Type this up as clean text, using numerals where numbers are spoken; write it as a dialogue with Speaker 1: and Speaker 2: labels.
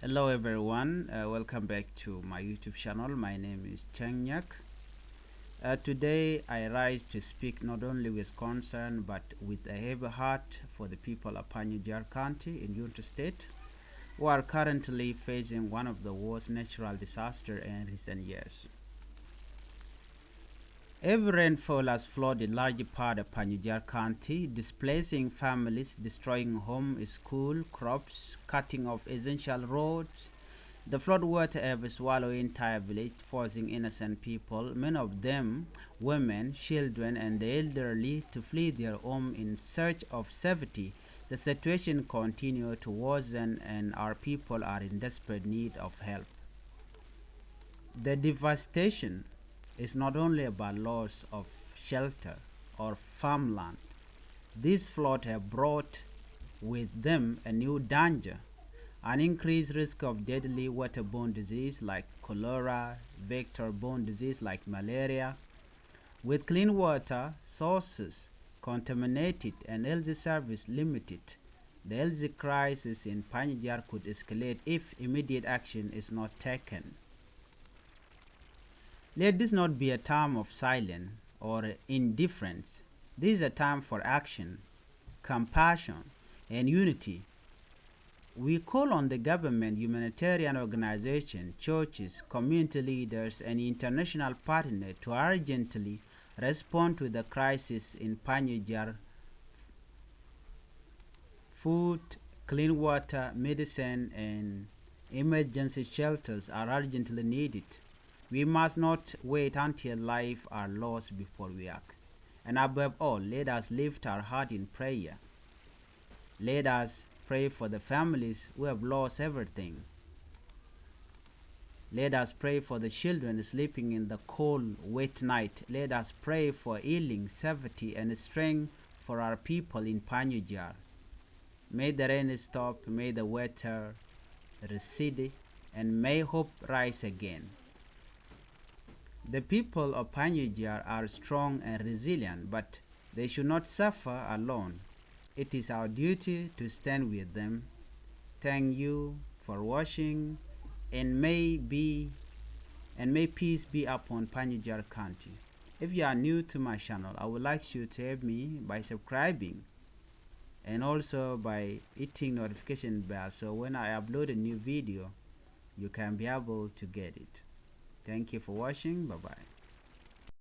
Speaker 1: Hello everyone, welcome back to my YouTube channel. My name is Changkuoth Nyak. Today I rise to speak not only with concern but with a heavy heart for the people of Payinjiar County in United States who are currently facing one of the worst natural disasters in recent years. Heavy rainfall has flooded large part of Payinjiar County, displacing families, destroying homes, schools, crops, cutting off essential roads. The floodwater have swallowed entire village, forcing innocent people, many of them women, children, and the elderly, to flee their home in search of safety. The situation continues to worsen, and our people are in desperate need of help. The devastation is not only about loss of shelter or farmland. These floods have brought with them a new danger, an increased risk of deadly waterborne disease like cholera, vector-borne disease like malaria. With clean water sources contaminated and health service limited, the health crisis in Payinjiar could escalate if immediate action is not taken. Let this not be a time of silence or indifference. This is a time for action, compassion, and unity. We call on the government, humanitarian organizations, churches, community leaders, and international partners to urgently respond to the crisis in Payinjiar. Food, clean water, medicine, and emergency shelters are urgently needed. We must not wait until lives are lost before we act. And above all, let us lift our heart in prayer. Let us pray for the families who have lost everything. Let us pray for the children sleeping in the cold, wet night. Let us pray for healing, safety, and strength for our people in Payinjiar. May the rain stop, may the water recede, and may hope rise again. The people of Payinjiar are strong and resilient, but they should not suffer alone. It is our duty to stand with them. Thank you for watching, and may peace be upon Payinjiar County. If you are new to my channel, I would like you to help me by subscribing and also by hitting notification bell, so when I upload a new video you can be able to get it. Thank you for watching. Bye bye.